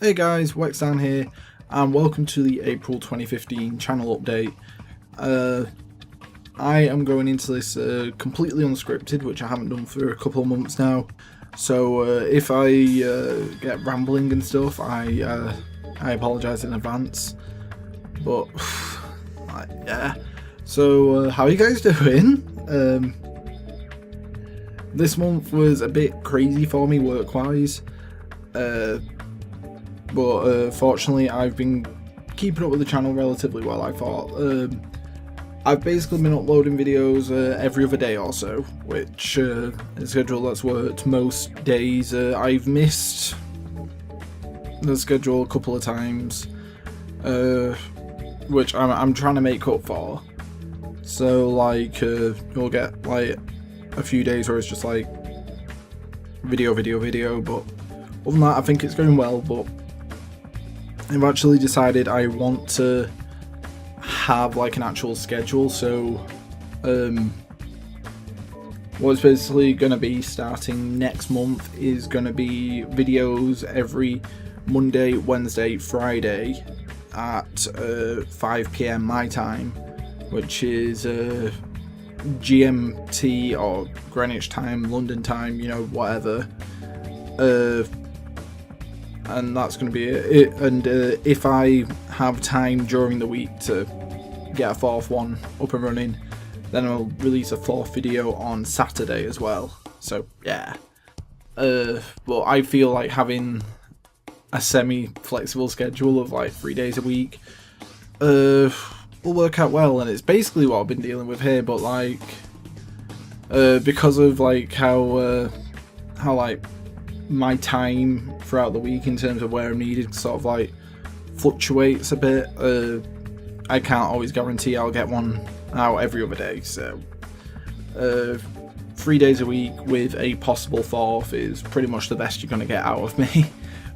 Hey guys, Wexdarn here, and welcome to the April 2015 channel update. I am going into this completely unscripted, which I haven't done for a couple of months now. So if I get rambling and stuff, I apologise in advance. But yeah. So how are you guys doing? This month was a bit crazy for me work-wise. But fortunately I've been keeping up with the channel relatively well, I thought. I've basically been uploading videos every other day or so, which is a schedule that's worked most days. I've missed the schedule a couple of times, which I'm trying to make up for. So like you'll get like a few days where it's just like video, but other than that I think it's going well. But I've actually decided I want to have like an actual schedule, so what's basically going to be starting next month is going to be videos every Monday, Wednesday, Friday at 5 PM my time, which is GMT or Greenwich time, London time, you know, whatever. And that's going to be it. And if I have time during the week to get a fourth one up and running, then I'll release a fourth video on Saturday as well. So yeah. But I feel like having a semi-flexible schedule of like 3 days a week will work out well, and it's basically what I've been dealing with here. But like because of like how like my time throughout the week in terms of where I'm needed sort of like fluctuates a bit, I can't always guarantee I'll get one out every other day, so 3 days a week with a possible fourth is pretty much the best you're going to get out of me.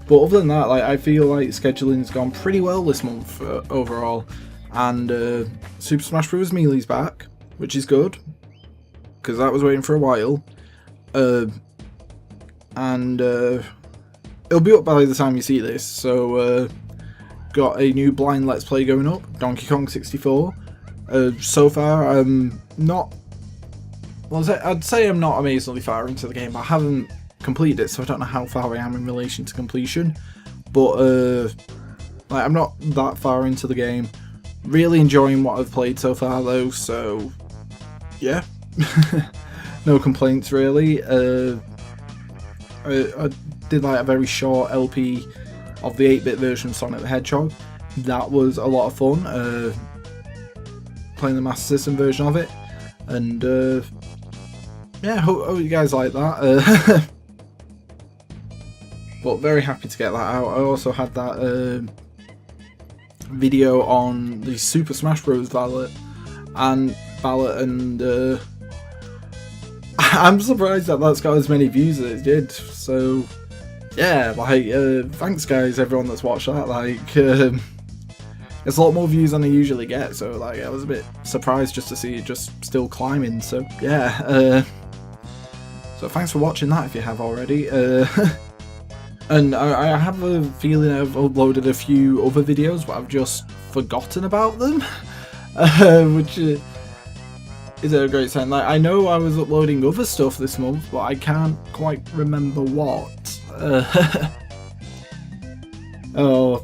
But other than that, like, I feel like scheduling's gone pretty well this month overall, and Super Smash Bros. Melee's back, which is good because that was waiting for a while. And it'll be up by the time you see this, so got a new blind let's play going up, Donkey Kong 64. So far I'm not, well, I'd say I'm not amazingly far into the game, but I haven't completed it, so I don't know how far I am in relation to completion, but like, I'm not that far into the game. Really enjoying what I've played so far though, so yeah. No complaints really. I did like a very short LP of the 8-bit version of Sonic the Hedgehog. That was a lot of fun, playing the Master System version of it, and yeah, hope you guys like that. But very happy to get that out. I also had that video on the Super Smash Bros. Ballot, and I'm surprised that that's got as many views as it did. So yeah, like thanks guys, everyone that's watched that. Like it's a lot more views than I usually get, so like I was a bit surprised just to see it just still climbing. So yeah, so thanks for watching that if you have already. And I have a feeling I've uploaded a few other videos, but I've just forgotten about them, which is a great sign. Like, I know I was uploading other stuff this month, but I can't quite remember what. Oh,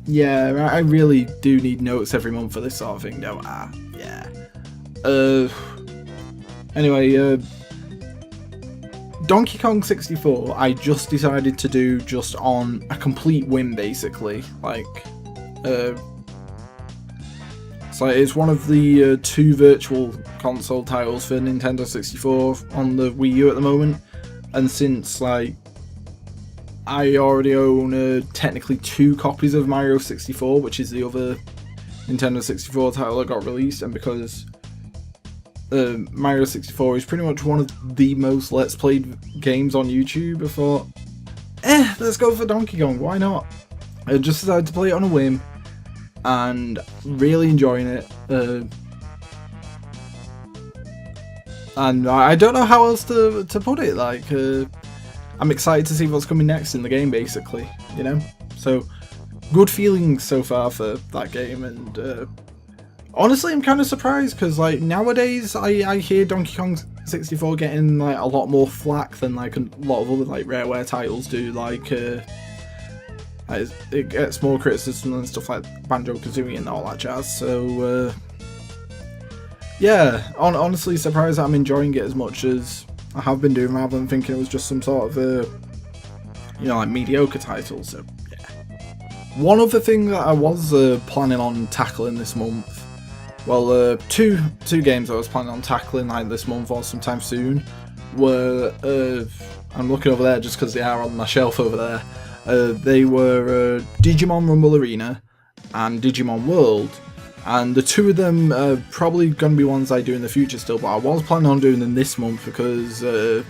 yeah, I really do need notes every month for this sort of thing, don't I? Yeah. Anyway, Donkey Kong 64, I just decided to do just on a complete whim, basically. Like, so it's one of the two virtual console titles for Nintendo 64 on the Wii U at the moment, and since like I already own technically 2 copies of Mario 64, which is the other Nintendo 64 title that got released, and because Mario 64 is pretty much one of the most let's played games on YouTube, I thought, let's go for Donkey Kong, why not? I just decided to play it on a whim, and really enjoying it. And I don't know how else to put it. Like, I'm excited to see what's coming next in the game, basically, you know? So good feelings so far for that game, and honestly, I'm kind of surprised because like nowadays I hear Donkey Kong 64 getting like a lot more flack than like a lot of other like Rareware titles do. Like it gets more criticism and stuff like Banjo-Kazooie and all that jazz. So yeah, honestly surprised that I'm enjoying it as much as I have been doing, rather than thinking it was just some sort of like mediocre title. So yeah. One other thing that I was planning on tackling this month. Well, two games I was planning on tackling like this month or sometime soon were, I'm looking over there just because they are on my shelf over there, they were Digimon Rumble Arena and Digimon World, and the two of them are probably going to be ones I do in the future still, but I was planning on doing them this month because the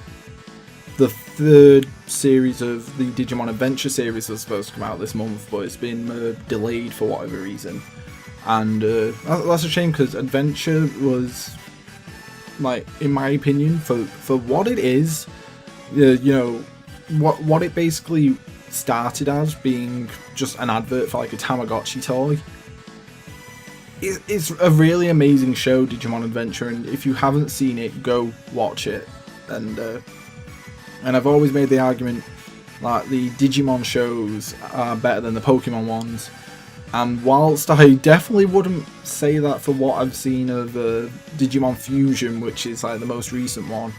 third series of the Digimon Adventure series was supposed to come out this month, but it's been delayed for whatever reason. And that's a shame because Adventure was, like, in my opinion, for what it is, what it basically started as, being just an advert for like a Tamagotchi toy. It's a really amazing show, Digimon Adventure, and if you haven't seen it, go watch it. And I've always made the argument that the Digimon shows are better than the Pokemon ones. And whilst I definitely wouldn't say that for what I've seen of Digimon Fusion, which is like the most recent one,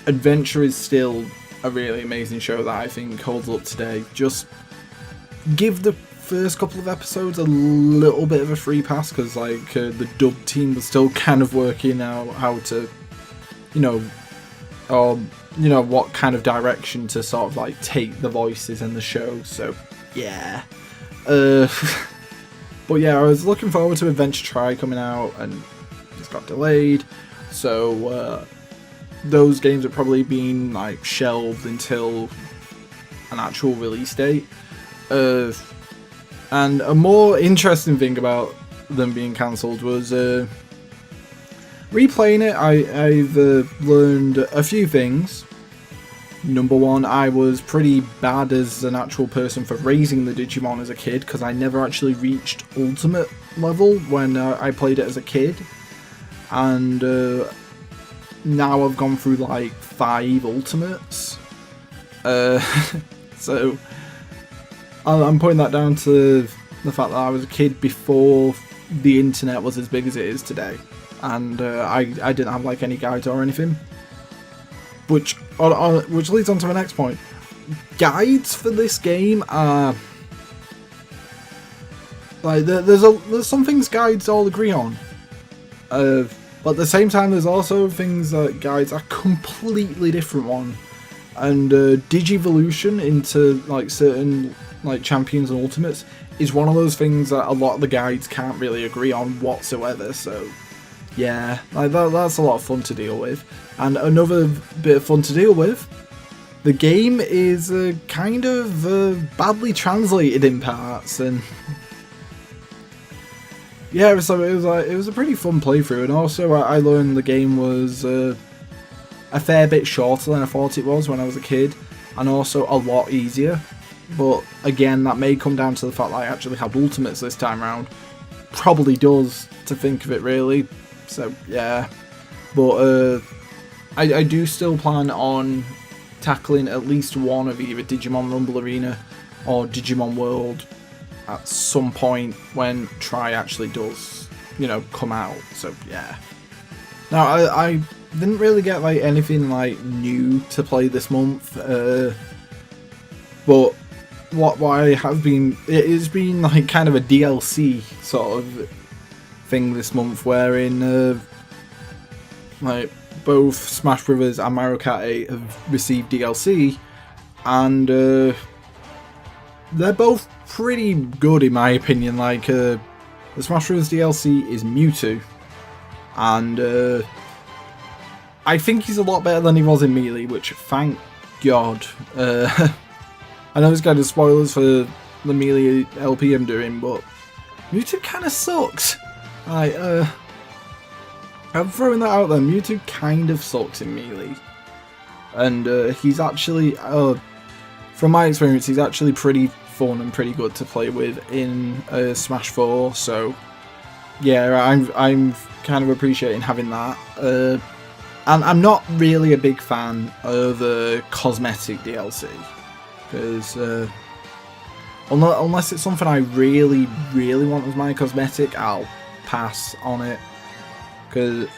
Adventure is still a really amazing show that I think holds up today. Just give the first couple of episodes a little bit of a free pass, because like the dub team was still kind of working out how to, what kind of direction to sort of like take the voices in the show. So yeah. But yeah, I was looking forward to Adventure Try coming out, and it's got delayed, so those games have probably been like shelved until an actual release date. And a more interesting thing about them being cancelled was replaying it. I've learned a few things. Number one, I was pretty bad as an actual person for raising the Digimon as a kid, because I never actually reached Ultimate level when I played it as a kid. And now I've gone through like 5 Ultimates. So I'm putting that down to the fact that I was a kid before the internet was as big as it is today. And I didn't have like any guides or anything. Which leads on to my next point. Guides for this game are like there's some things guides all agree on, but at the same time there's also things that guides are completely different on. And Digivolution into like certain like champions and ultimates is one of those things that a lot of the guides can't really agree on whatsoever. So yeah, like that's a lot of fun to deal with. And another bit of fun to deal with, the game is kind of badly translated in parts, and yeah, so it was a pretty fun playthrough. And also I learned the game was a fair bit shorter than I thought it was when I was a kid, and also a lot easier. But again, that may come down to the fact that I actually had ultimates this time around. Probably does, to think of it really. So yeah, but I do still plan on tackling at least one of either Digimon Rumble Arena or Digimon World at some point when Try actually does, come out. So yeah. Now I didn't really get like anything like new to play this month, but what I have been, it's been like kind of a DLC sort of thing this month, wherein like both Smash Bros. And Mario Kart 8 have received DLC, and they're both pretty good in my opinion. Like the Smash Bros. DLC is Mewtwo, and I think he's a lot better than he was in Melee, which thank God. I know it's kind of spoilers for the Melee LP I'm doing, but Mewtwo kind of sucks. I'm throwing that out there. Mewtwo kind of sucks in Melee, and he's actually, from my experience, he's actually pretty fun and pretty good to play with in Smash 4. So yeah, I'm kind of appreciating having that. And I'm not really a big fan of the cosmetic DLC, because unless it's something I really want as my cosmetic, I'll pass on it. Because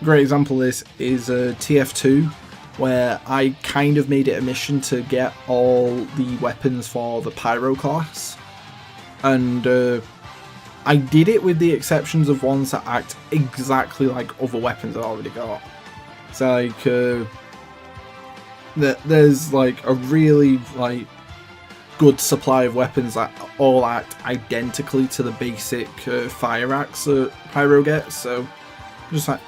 great example of this is TF2, where I kind of made it a mission to get all the weapons for the Pyro class, and I did it with the exceptions of ones that act exactly like other weapons I already got. So like there's like a really like good supply of weapons that all act identically to the basic fire axe that Pyro gets. So I'm just like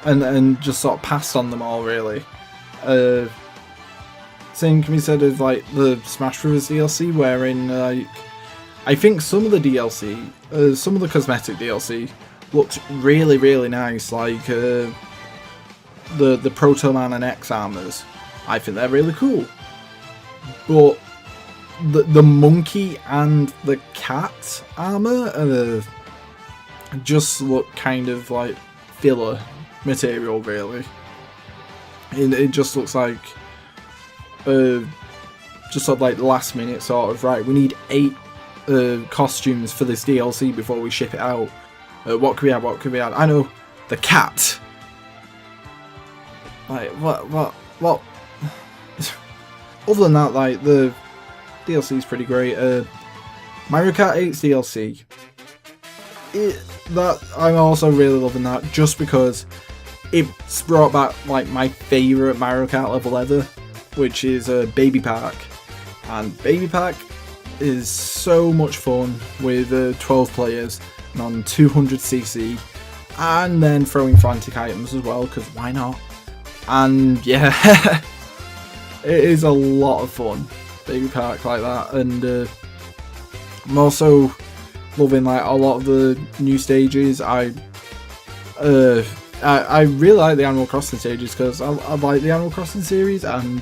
and just sort of passed on them all really. Same can be said of like the Smash Bros DLC, wherein like I think some of the DLC, some of the cosmetic DLC looked really nice, like the Proto Man and X armors. I think they're really cool, but the monkey and the cat armor just look kind of like filler material, really. It just looks like just sort of like last minute sort of, right, we need 8 costumes for this DLC before we ship it out. What could we add? What could we add? I know, the cat. Like what? Other than that, like the DLC is pretty great. Mario Kart 8's DLC. That I'm also really loving that, just because it's brought back like my favourite Mario Kart level ever, which is Baby Park, and Baby Park is so much fun with 12 players and on 200cc, and then throwing frantic items as well, because why not? And yeah, it is a lot of fun, Baby Park like that. And I'm also loving like a lot of the new stages. I really like the Animal Crossing stages, because I like the Animal Crossing series, and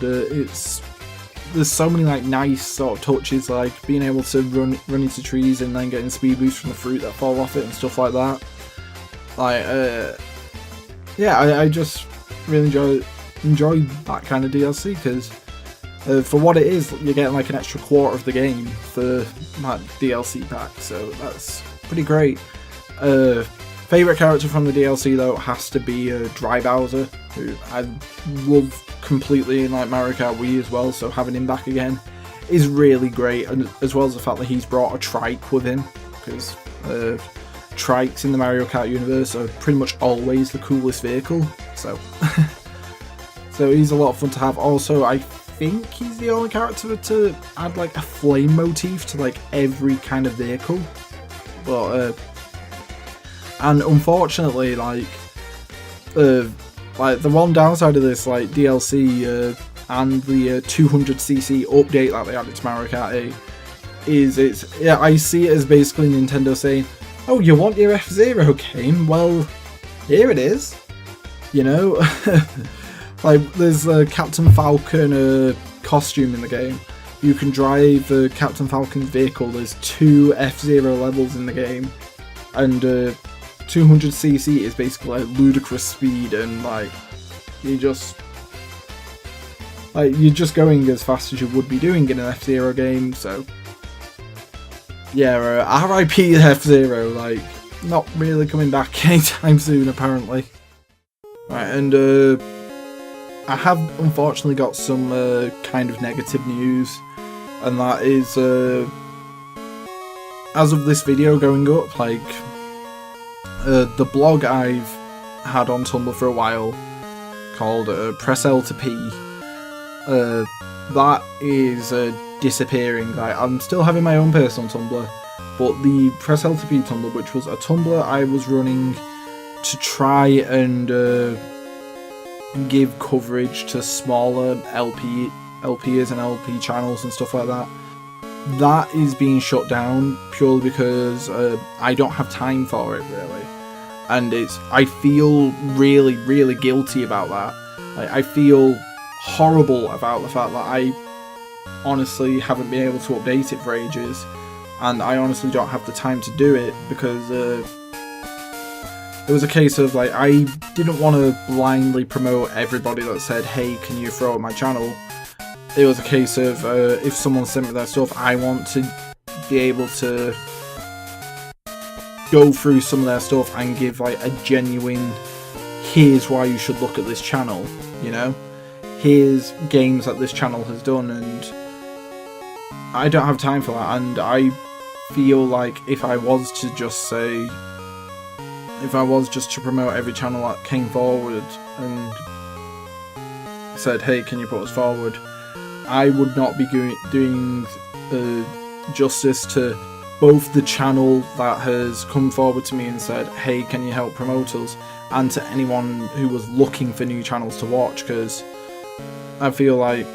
there's so many like nice sort of touches, like being able to run into trees and then getting speed boost from the fruit that fall off it and stuff like that. Like yeah, I just really enjoy that kind of DLC, because for what it is, you're getting like an extra quarter of the game for that DLC pack, so that's pretty great. Favourite character from the DLC though has to be Dry Bowser, who I love completely in like Mario Kart Wii as well, so having him back again is really great, and as well as the fact that he's brought a trike with him, because trikes in the Mario Kart universe are pretty much always the coolest vehicle, so so he's a lot of fun to have. Also, I think he's the only character to add like a flame motif to like every kind of vehicle, but and unfortunately, like the one downside of this like DLC and the 200cc update that they added to Mario Kart 8 is I see it as basically Nintendo saying, oh, you want your F-Zero game? Well, here it is. You know, like there's a Captain Falcon costume in the game. You can drive Captain Falcon's vehicle. There's 2 F-Zero levels in the game, and 200cc is basically like ludicrous speed, and like you're just going as fast as you would be doing in an F-Zero game. So yeah, RIP F-Zero, like not really coming back anytime soon apparently. Right, and I have unfortunately got some kind of negative news, and that is as of this video going up, like the blog I've had on Tumblr for a while called Press L to P, that is disappearing. Like, I'm still having my own personal Tumblr, but the Press L to P Tumblr, which was a Tumblr I was running to try and give coverage to smaller LPs and LP channels and stuff like that, that is being shut down purely because I don't have time for it, really. And I feel really guilty about that. Like, I feel horrible about the fact that I honestly haven't been able to update it for ages, and I honestly don't have the time to do it because it was a case of like I didn't want to blindly promote everybody that said, hey, can you throw up my channel. It was a case of if someone sent me their stuff, I want to be able to go through some of their stuff and give like a genuine, here's why you should look at this channel, you know? Here's games that this channel has done, and I don't have time for that. And I feel like if I was to just promote every channel that came forward and said, hey, can you put us forward, I would not be doing justice to both the channel that has come forward to me and said, hey, can you help promote us, and to anyone who was looking for new channels to watch, because I feel like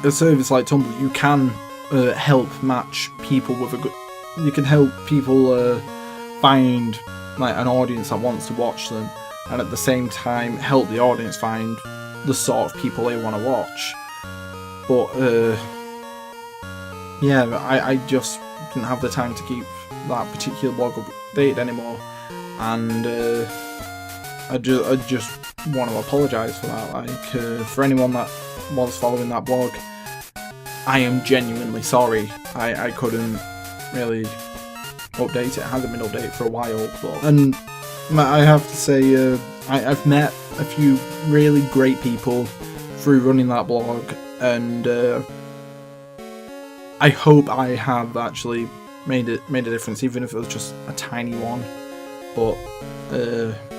a service like Tumblr, you can help match people with a good... You can help people find like an audience that wants to watch them, and at the same time help the audience find the sort of people they want to watch. But yeah, I just didn't have the time to keep that particular blog updated anymore, and I just want to apologise for that. Like for anyone that was following that blog, I am genuinely sorry. I couldn't really update it. It hasn't been updated for a while, and I have to say I've met a few really great people through running that blog, and I hope I have actually made a difference, even if it was just a tiny one. But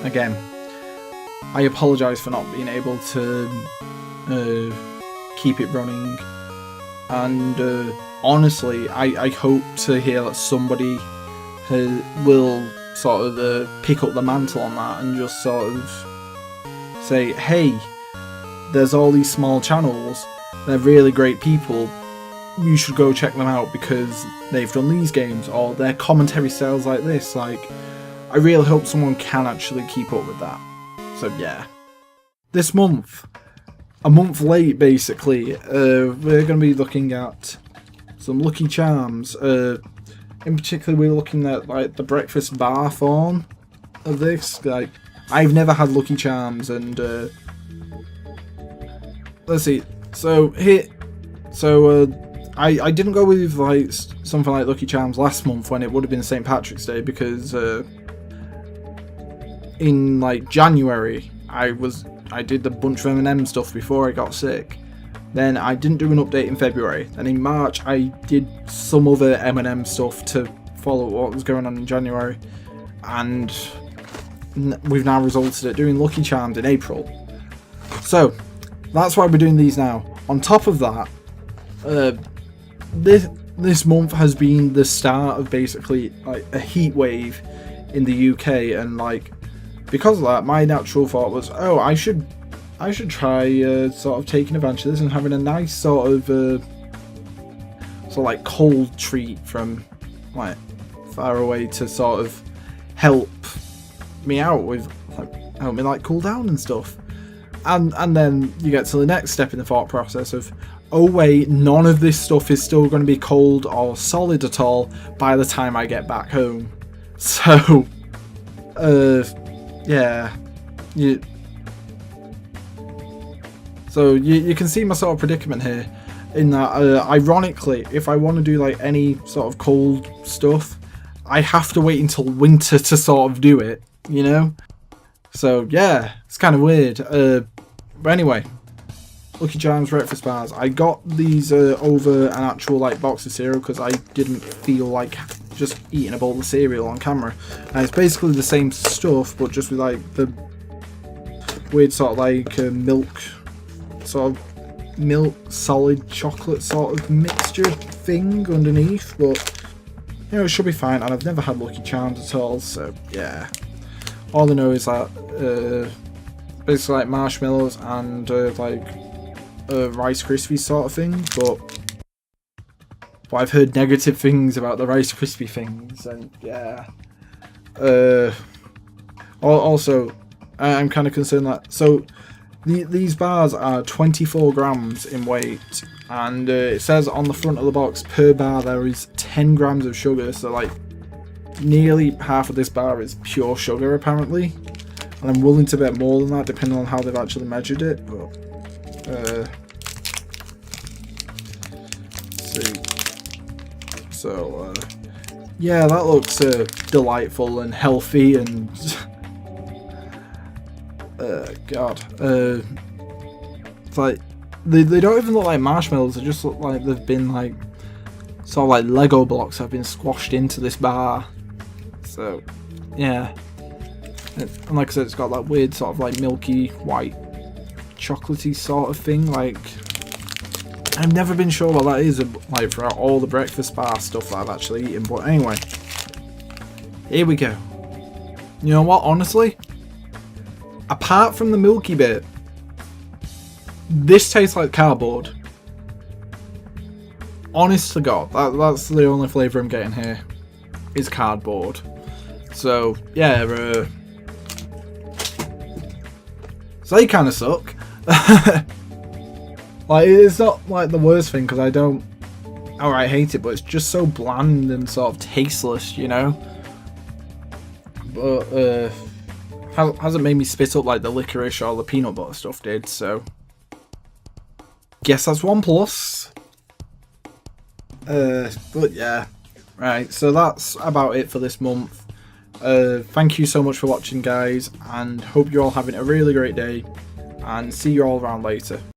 again, I apologise for not being able to keep it running, and honestly, I hope to hear that somebody will sort of pick up the mantle on that and just sort of say, hey, there's all these small channels, they're really great people, you should go check them out because they've done these games, or their commentary styles like this. Like, I really hope someone can actually keep up with that. So yeah. This month, a month late basically, we're going to be looking at some Lucky Charms. In particular, we're looking at like the breakfast bar form of this. Like, I've never had Lucky Charms, and let's see. I didn't go with like something like Lucky Charms last month when it would have been St. Patrick's Day, because in like January I did the bunch of M&M stuff before I got sick. Then I didn't do an update in February. Then in March I did some other M&M stuff to follow what was going on in January, and we've now resulted at doing Lucky Charms in April. So that's why we're doing these now. On top of that, this month has been the start of basically like a heat wave in the UK, and like because of that, my natural thought was, oh, I should try sort of taking advantage of this and having a nice sort of like cold treat from like far away to sort of help me out with, like, help me like cool down and stuff. And then you get to the next step in the thought process of, oh wait, none of this stuff is still going to be cold or solid at all by the time I get back home. So, yeah, so you can see my sort of predicament here, in that ironically, if I want to do like any sort of cold stuff, I have to wait until winter to sort of do it, you know? So yeah, it's kind of weird. But anyway, Lucky Charms breakfast bars. I got these over an actual like box of cereal because I didn't feel like just eating a bowl of cereal on camera. And it's basically the same stuff, but just with like the weird sort of like milk solid chocolate sort of mixture thing underneath. But you know, it should be fine. And I've never had Lucky Charms at all, so yeah. All I know is that basically like marshmallows and like Rice Krispies sort of thing, but I've heard negative things about the Rice Krispie things, and yeah. Also, I'm kind of concerned that, so These bars are 24 grams in weight, and it says on the front of the box per bar there is 10 grams of sugar, so like nearly half of this bar is pure sugar apparently, and I'm willing to bet more than that depending on how they've actually measured it. But let's see. So yeah, that looks delightful and healthy and God, it's like they don't even look like marshmallows. They just look like they've been like sort of like Lego blocks have been squashed into this bar. So yeah, and like I said, it's got that weird sort of like milky white chocolatey sort of thing. Like I've never been sure what that is like throughout all the breakfast bar stuff that I've actually eaten. But anyway, here we go. You know what? Honestly, apart from the milky bit, this tastes like cardboard. Honest to God, that's the only flavour I'm getting here, is cardboard. So yeah, so they kind of suck. Like, it's not like the worst thing because I don't outright hate it, but it's just so bland and sort of tasteless, you know. But hasn't made me spit up like the licorice or the peanut butter stuff did, so guess that's 1+. But yeah, right, so that's about it for this month. Thank you so much for watching, guys, and hope you're all having a really great day, and see you all around later.